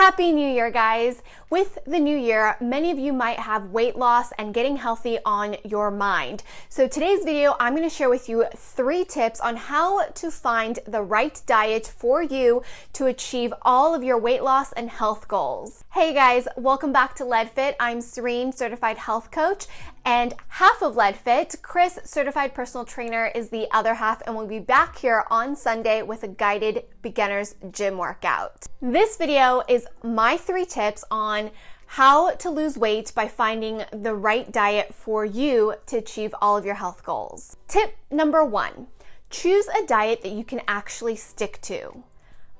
Happy New Year, guys! With the new year, many of you might have weight loss and getting healthy on your mind. So today's video, I'm going to share with you 3 tips on how to find the right diet for you to achieve all of your weight loss and health goals. Hey guys, welcome back to Ledford. I'm Serein, certified health coach, and half of Ledford, Chris, certified personal trainer, is the other half, and we'll be back here on Sunday with a guided beginner's gym workout. This video is my 3 tips on how to lose weight by finding the right diet for you to achieve all of your health goals. Tip number 1, choose a diet that you can actually stick to.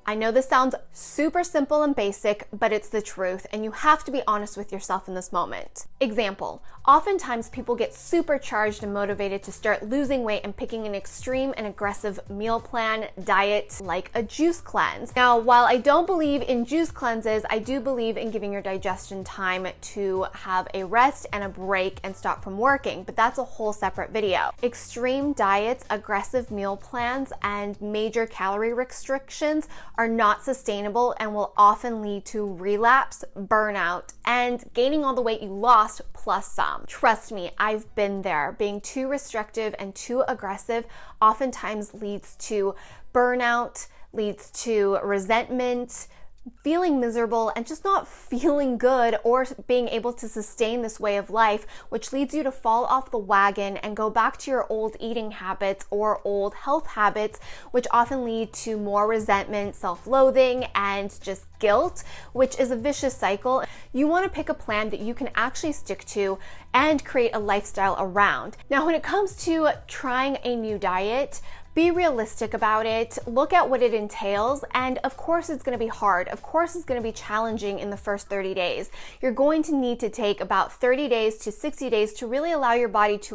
I know this sounds super simple and basic, but it's the truth, and you have to be honest with yourself in this moment. Example, oftentimes people get supercharged and motivated to start losing weight and picking an extreme and aggressive meal plan diet like a juice cleanse. Now, while I don't believe in juice cleanses, I do believe in giving your digestion time to have a rest and a break and stop from working, but that's a whole separate video. Extreme diets, aggressive meal plans, and major calorie restrictions are not sustainable and will often lead to relapse, burnout, and gaining all the weight you lost plus some. Trust me, I've been there. Being too restrictive and too aggressive oftentimes leads to burnout, leads to resentment, feeling miserable, and just not feeling good or being able to sustain this way of life, which leads you to fall off the wagon and go back to your old eating habits or old health habits, which often lead to more resentment, self-loathing, and just guilt, which is a vicious cycle. You want to pick a plan that you can actually stick to and create a lifestyle around. Now, when it comes to trying a new diet, be realistic about it, look at what it entails, and of course it's going to be hard. Of course it's going to be challenging in the first 30 days. You're going to need to take about 30 days to 60 days to really allow your body to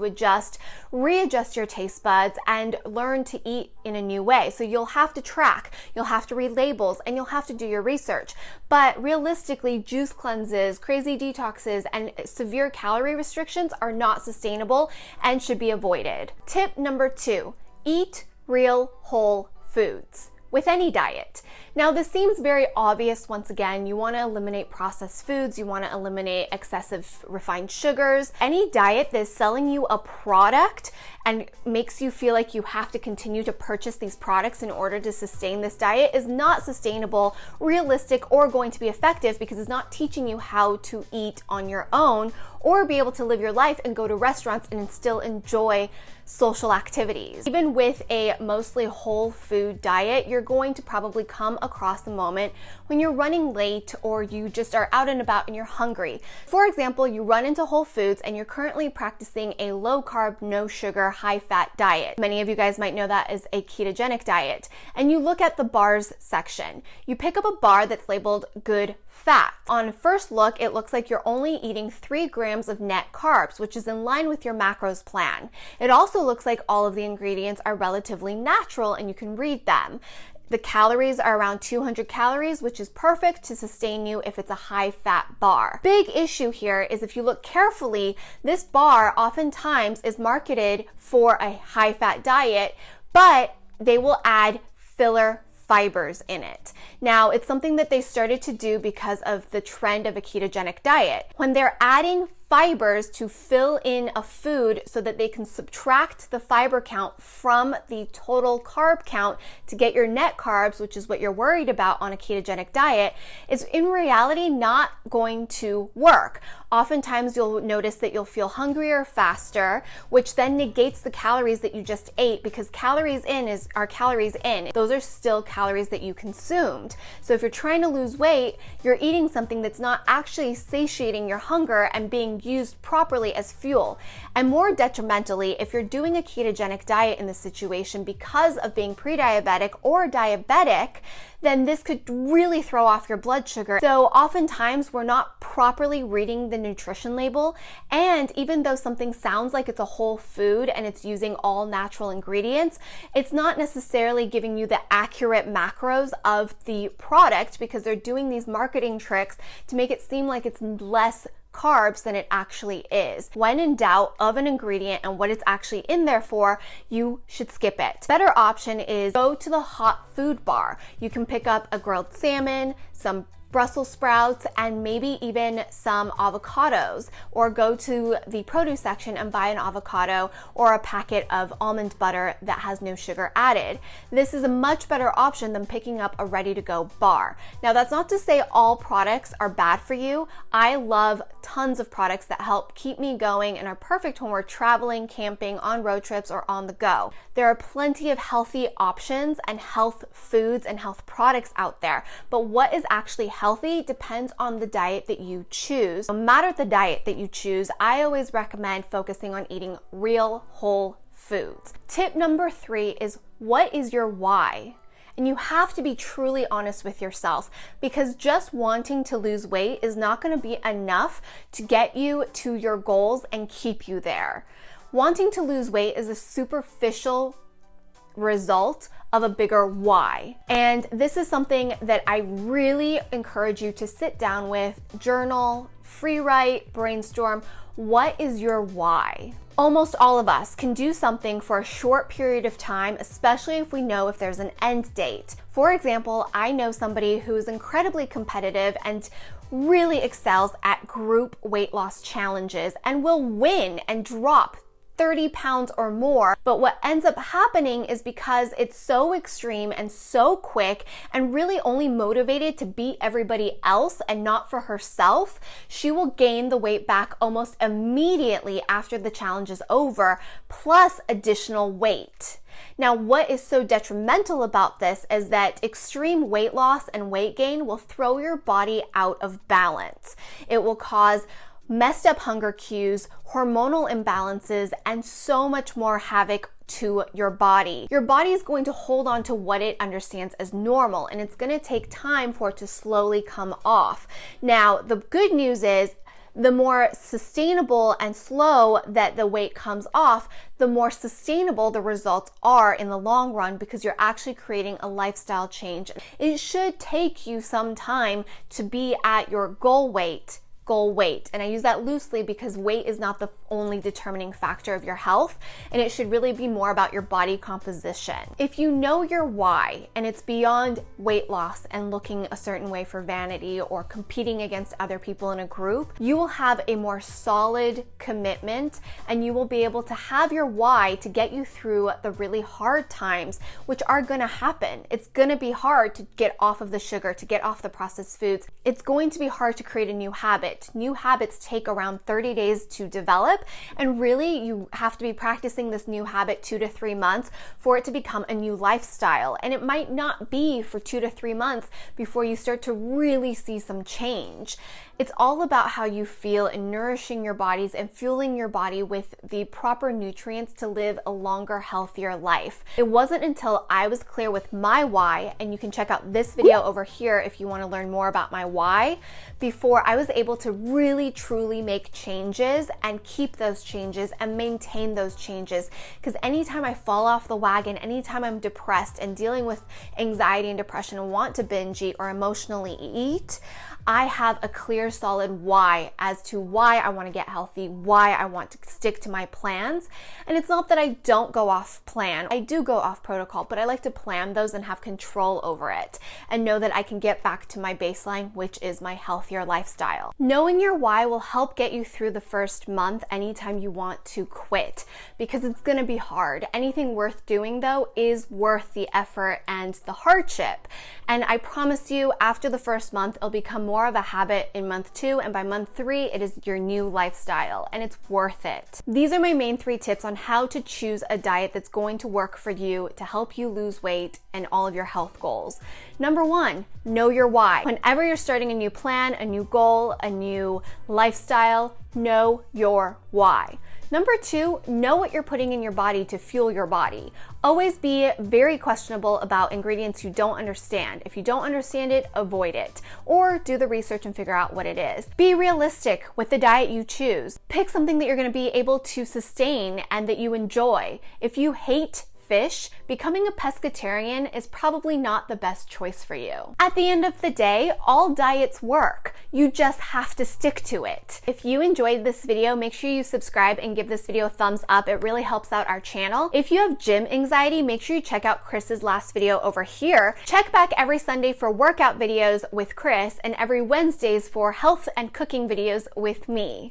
readjust your taste buds, and learn to eat in a new way. So you'll have to track, you'll have to read labels, and you'll have to do your research. But realistically, juice cleanses, crazy detoxes, and severe calorie restrictions are not sustainable and should be avoided. Tip number 2, eat real whole foods with any diet. Now, this seems very obvious. Once again, you want to eliminate processed foods, you want to eliminate excessive refined sugars. Any diet that is selling you a product and makes you feel like you have to continue to purchase these products in order to sustain this diet is not sustainable, realistic, or going to be effective, because it's not teaching you how to eat on your own or be able to live your life and go to restaurants and still enjoy social activities. Even with a mostly whole food diet, you're going to probably come across a moment when you're running late or you just are out and about and you're hungry. For example, you run into Whole Foods and you're currently practicing a low carb, no sugar, high fat diet. Many of you guys might know that as a ketogenic diet. And you look at the bars section. You pick up a bar that's labeled good fat. On first look, it looks like you're only eating 3 grams of net carbs, which is in line with your macros plan. It also looks like all of the ingredients are relatively natural and you can read them. The calories are around 200 calories, which is perfect to sustain you if it's a high fat bar. Big issue here is if you look carefully, this bar oftentimes is marketed for a high fat diet, but they will add filler fibers in it. Now, it's something that they started to do because of the trend of a ketogenic diet. When they're adding fibers to fill in a food so that they can subtract the fiber count from the total carb count to get your net carbs, which is what you're worried about on a ketogenic diet, is in reality not going to work. Oftentimes you'll notice that you'll feel hungrier faster, which then negates the calories that you just ate, because calories in are calories in. Those are still calories that you consumed. So if you're trying to lose weight, you're eating something that's not actually satiating your hunger and being used properly as fuel. And more detrimentally, if you're doing a ketogenic diet in this situation because of being pre-diabetic or diabetic, then this could really throw off your blood sugar. So oftentimes we're not properly reading the nutrition label, and even though something sounds like it's a whole food and it's using all natural ingredients, it's not necessarily giving you the accurate macros of the product, because they're doing these marketing tricks to make it seem like it's less carbs than it actually is. When in doubt of an ingredient and what it's actually in there for, you should skip it. Better option is go to the hot food bar. You can pick up a grilled salmon, some Brussels sprouts, and maybe even some avocados, or go to the produce section and buy an avocado or a packet of almond butter that has no sugar added. This is a much better option than picking up a ready-to-go bar. Now, that's not to say all products are bad for you. I love tons of products that help keep me going and are perfect when we're traveling, camping, on road trips, or on the go. There are plenty of healthy options and health foods and health products out there, but what is actually healthy depends on the diet that you choose. No matter the diet that you choose, I always recommend focusing on eating real whole foods. Tip number 3 is, what is your why? And you have to be truly honest with yourself, because just wanting to lose weight is not going to be enough to get you to your goals and keep you there. Wanting to lose weight is a superficial result of a bigger why. And this is something that I really encourage you to sit down with, journal, free write, brainstorm. What is your why? Almost all of us can do something for a short period of time, especially if we know if there's an end date. For example, I know somebody who is incredibly competitive and really excels at group weight loss challenges and will win and drop 30 pounds or more. But what ends up happening is, because it's so extreme and so quick and really only motivated to beat everybody else and not for herself, she will gain the weight back almost immediately after the challenge is over, plus additional weight. Now, what is so detrimental about this is that extreme weight loss and weight gain will throw your body out of balance. It will cause messed up hunger cues, hormonal imbalances, and so much more havoc to your body. Your body is going to hold on to what it understands as normal, and it's going to take time for it to slowly come off. Now, the good news is, the more sustainable and slow that the weight comes off, the more sustainable the results are in the long run, because you're actually creating a lifestyle change. It should take you some time to be at your goal weight. And I use that loosely because weight is not the only determining factor of your health, and it should really be more about your body composition. If you know your why, and it's beyond weight loss and looking a certain way for vanity or competing against other people in a group, you will have a more solid commitment, and you will be able to have your why to get you through the really hard times, which are gonna happen. It's gonna be hard to get off of the sugar, to get off the processed foods. It's going to be hard to create a new habit. New habits take around 30 days to develop, and really you have to be practicing this new habit 2 to 3 months for it to become a new lifestyle. And it might not be for 2 to 3 months before you start to really see some change. It's all about how you feel and nourishing your bodies and fueling your body with the proper nutrients to live a longer, healthier life. It wasn't until I was clear with my why, and you can check out this video over here if you want to learn more about my why, before I was able to really truly make changes and keep those changes and maintain those changes. Because anytime I fall off the wagon, anytime I'm depressed and dealing with anxiety and depression and want to binge eat or emotionally eat, I have a clear, solid why as to why I want to get healthy, why I want to stick to my plans. And it's not that I don't go off plan. I do go off protocol, but I like to plan those and have control over it and know that I can get back to my baseline, which is my healthier lifestyle. Knowing your why will help get you through the first month anytime you want to quit, because it's going to be hard. Anything worth doing, though, is worth the effort and the hardship. And I promise you, after the first month, it'll become more of a habit in month 2, and by month 3, it is your new lifestyle, and it's worth it. These are my main 3 tips on how to choose a diet that's going to work for you to help you lose weight and all of your health goals. Number 1, know your why. Whenever you're starting a new plan, a new goal, a new lifestyle, know your why. Number 2, know what you're putting in your body to fuel your body. Always be very questionable about ingredients you don't understand. If you don't understand it, avoid it, or do the research and figure out what it is. Be realistic with the diet you choose. Pick something that you're going to be able to sustain and that you enjoy. If you hate fish, becoming a pescatarian is probably not the best choice for you. At the end of the day, all diets work. You just have to stick to it. If you enjoyed this video, make sure you subscribe and give this video a thumbs up. It really helps out our channel. If you have gym anxiety, make sure you check out Chris's last video over here. Check back every Sunday for workout videos with Chris and every Wednesdays for health and cooking videos with me.